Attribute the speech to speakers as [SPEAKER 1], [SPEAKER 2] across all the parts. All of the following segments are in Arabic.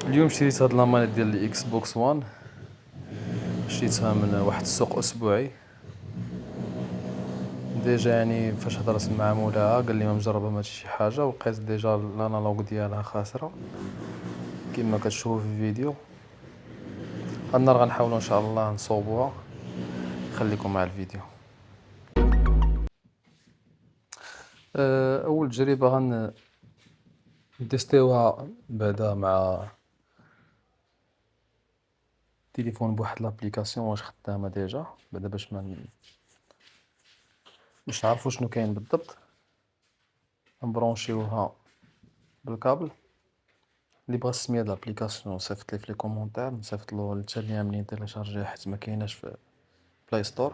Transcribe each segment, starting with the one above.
[SPEAKER 1] اليوم شريت هاد لامانيت ديال الاكس بوكس وان. شريتها من واحد السوق اسبوعي. ديجا يعني فاش هضرت مع مولاها قال لي ما مجربها ما شي حاجه، ولقيت ديجا الانالوج ديالها خاسره كما كتشوفوا في الفيديو. هاد النهار غنحاولوا ان شاء الله نصوبوها. خليكم مع الفيديو. اول تجربه نديستيوها بعدا مع تليفون بواحد لابليكاسيون واش خدامه ديجا بعدا باش نعرفوا شنو كاين بالضبط. نبرونشيوها بالكابل. اللي بغى السميه د لابليكاسيون صيفط لي في لي كومونتير، نصيفطلو حتى اللي منين تيليشارجيها حيت ما كايناش في بلاي ستور.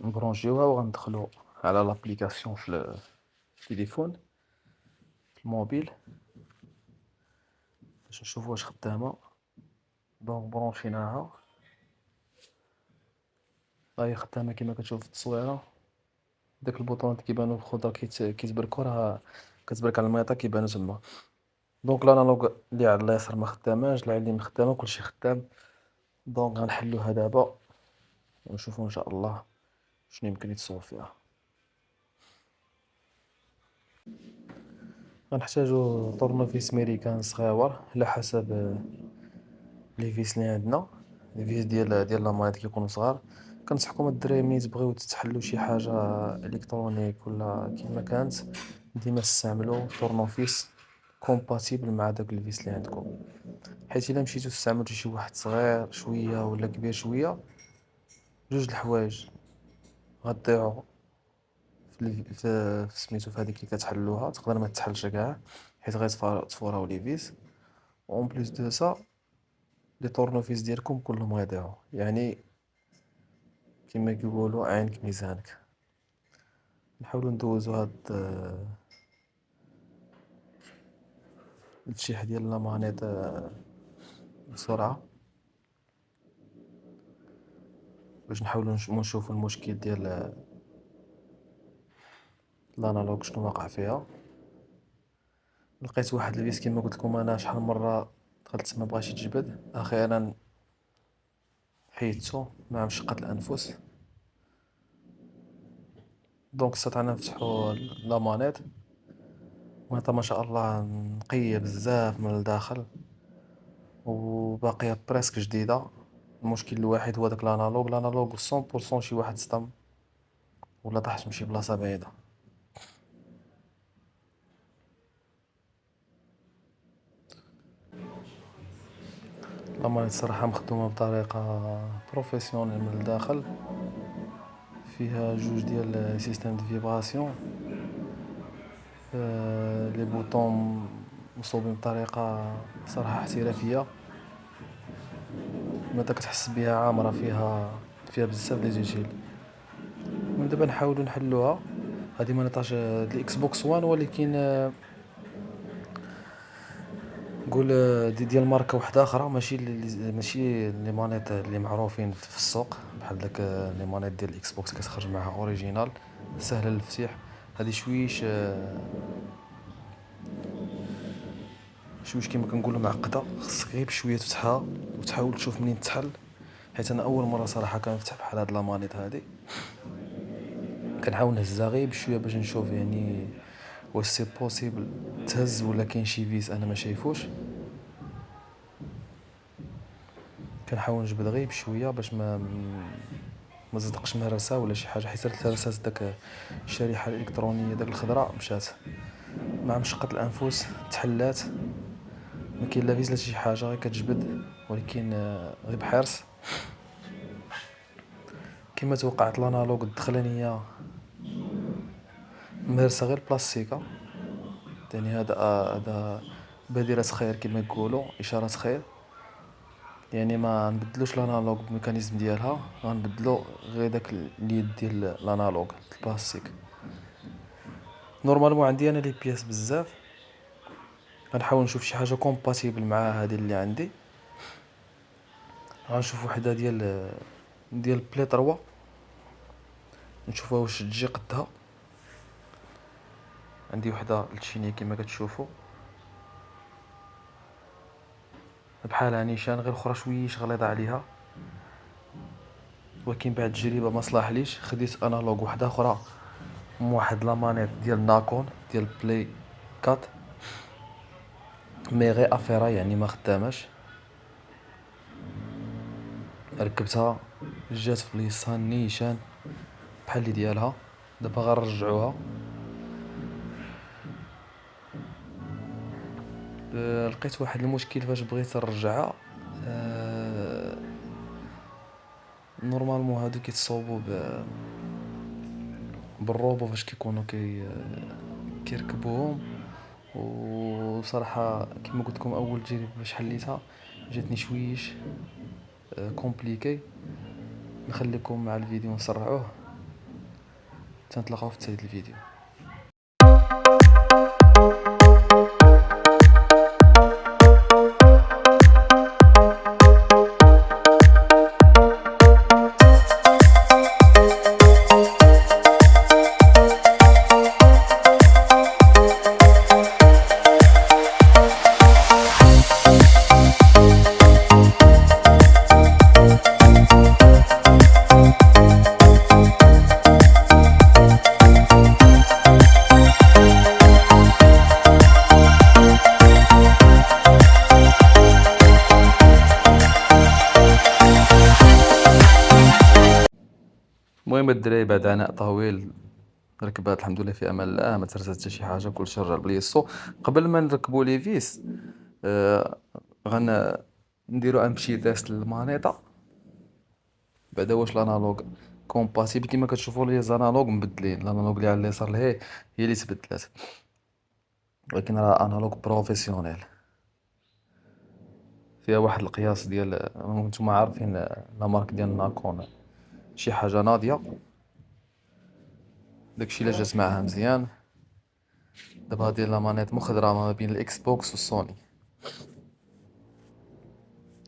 [SPEAKER 1] نبرونجيوها وغندخلو على لابليكاسيون في التليفون في الموبيل باش نشوفو واش خدامه. دونك برونشيناها، هاهي خدامه كيما كتشوف في التصويره. داك البوطونات كيبانو بالخضرا كيتبركو راه كتبرك على الميطا كيبانو تما. دونك الانالوغ اللي على اليسار ما خداماش، اليمين خدامه، كلشي خدام. دونك غنحلوها دابا ونشوفو ان شاء الله شنو يمكن يتصور فيها. غنحتاجو طورنوفيس ميريكان صغيور على حسب لي فيس اللي عندنا. لي فيس ديال لامانيت كيكونوا صغار. كنصحكم الدراري ملي تبغيو تحلوا شي حاجه الكترونيك ولا كيما كانت، ديما استعملوا طورنوفيس كومباتيبل مع داك الفيس اللي عندكم. حيت الا مشيتو استعملتو شي واحد صغير شويه ولا كبير شويه، جوج د الحوايج غضيعوا في سميتو في هذيك اللي كتحلوها، تقدر ما تحلش كاع حيت غيتفوراو لي فيس. اون بليس دو سا لي طورنوفيس ديالكم كلهم غيضيعوا، يعني كما كيقولوا عينك ميزانك. نحاولوا ندوزو هاد التشيح ديال لامانيط بسرعه باش نحاولوا نشوفوا المشكل ديال الانالوج شنو واقع فيها. لقيت واحد الفيس كما قلت لكم انا شحال من مره دخلت ما بغاش يتجبد، اخيرا حيدته مع مشقة الانفس. دونك استطعنا نفتحو لامانيط. المانيطه ما شاء الله نقيه بزاف من الداخل وباقيه بريسك جديده. المشكل الوحيد هو داك الانالوج 100% شي واحد صدم ولا طاحت من شي بلاصه بعيده. لامانيط الصراحه مخدومه بطريقه بروفيسيونيل من الداخل. فيها جوج ديال سيستم دو فيبراسيون. لي بوطون مصوبين بطريقه صراحه احترافيه. متى كتحس بها عامره فيها بزاف لي زوتيل. من دابا نحاولوا نحلوها. هذه مانيطاج الاكس بوكس وان، ولكن نقول ديال ماركه واحده اخرى، ماشي لي مانيط اللي معروفين في السوق بحال داك لي مانيط ديال الاكس بوكس كتخرج معها اوريجينال سهله للتفتيح. هذه شويش كيما كنقولوا معقده، خصك غير بشويه تفتحها وتحاول تشوف منين تحل. حيت انا اول مره صراحه كنفتح بحال هاد لامانيط هادي. كنحاول نهزها غير بشويه باش نشوف يعني واش سي بوسيبل تهز ولا كاين شي فيس انا ما شايفوش. كنحاول نجبد غير بشويه باش ما صدقش مهرسه ولا شي حاجه، حيت الهرسات داك الشريحه الالكترونيه داك الخضراء مشات مع مشقه الانفس تحلات. ما كاين لا فيز لا شي حاجه، غير كتجبد، ولكن غير بحرص. كما توقعت الانالوج الدخلانيه مهرسه غير بلاستيكه. يعني هذا بادرة خير كما يقولوا، اشاره خير. يعني ما نبدلوش الانالوج بالميكانيزم ديالها، غنبدلو غير داك اليد ديال الانالوج البلاستيك. نورمالمون عندي انا لي بياس بزاف. غنحاول نشوف شي حاجه كومباتيبل مع هذه اللي عندي. غنشوف وحده ديال بلي 3، نشوفها واش تجي قدها. عندي وحده لتشيني كما كتشوفوا. بحالها نيشان غير اخرى شويش غليظة عليها، ولكن بعد التجربة ما صلاحليش، خديت انالوج وحدة اخرى من واحد لامانيت ديال ناكون ديال بلاي 4 مي غير افيرا يعني ما خداماش. ركبتها جات في بليصتها نيشان بحال اللي ديالها. دابا غنرجعوها. لقيت واحد المشكل فاش بغيت نرجعها. نورمالمون هادو كيتصاوبوا بالروبو فاش كيكونوا كيركبوهم. وصراحة كما قلت لكم اول تجربة باش حليتها جاتني شويش كومبليكي. نخليكم مع الفيديو نسرعوه، تنتلاقاو في تالت الفيديو. المهم الدراري بعد عناء طويل ركبات الحمد لله في امان الله، ما تهرست حتى شي حاجه، كلشي رجع بليصو. قبل ما نركبوا لي فيس نديرو ان بشي تيست للمانيطه بعدا واش الانالوج كومباتيبل. كيما كتشوفوا لي زانالوج مبدلين، الانالوج اللي على اليسار هي اللي تبدلات، ولكن راه انالوج بروفيسيونيل فيها واحد القياس ديال نتوما عارفين لا مارك ديال ناكون شي حاجه ناضيه. داكشي الا جات معاها مزيان. دابا هادي لا مانيت مخضرة ما بين الاكس بوكس والسوني.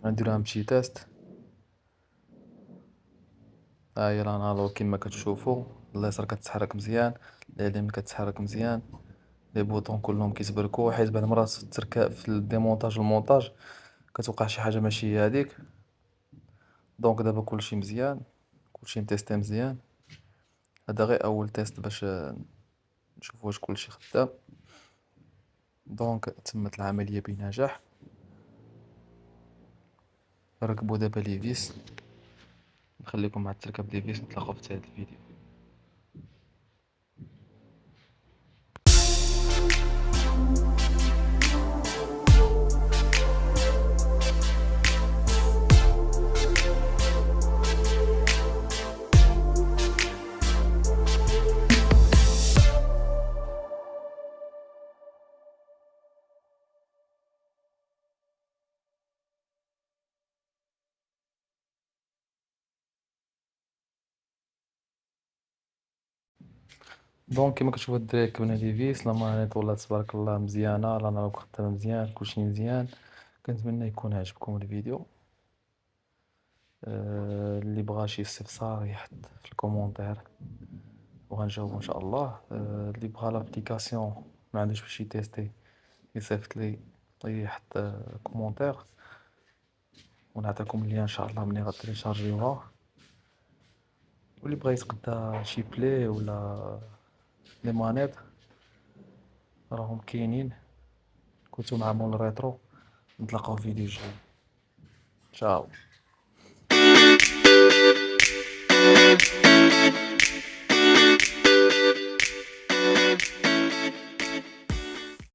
[SPEAKER 1] غنديروها بشي تيست. ها هي الانالوج كيما كتشوفوا، اليسار كتحرك مزيان، اليمين كتحرك مزيان، لي بوطون كلهم كيتبركوا، حيت بعض المرات في التركا في الديمونتاج والمونتاج كتوقع شي حاجه ماشي هي هاديك. دونك دابا كلشي مزيان، كلشي متيستي مزيان. هذا غير اول تيست باش نشوفوا واش كلشي خدام. دونك تمت العمليه بنجاح. ركبوا دابا لي فيس، نخليكم مع تركب لي فيس، نتلاقاو في هذا الفيديو. دونك كيما كتشوفوا الدراري ركبنا لي فيس، لا مانيت ولات تبارك الله مزيانه، الانالوج خدامه مزيان، كلشي مزيان. كنتمنى يكون عجبكم الفيديو. اللي بغى شي استفسار يحط في الكومونتير وغنجاوبو ان شاء الله. اللي بغى لابليكاسيون ما عندوش باش يتيستي يصيفط لي يحط كومونتير ونعطيكم اللين ان شاء الله ملي غتيليشارجيوها. واللي بغى يتقدا شي بلاي ولا لي مانيت راهم كاينين. كنتو مع مول ريترو، نتلاقاو في فيديو جاي. تشاو.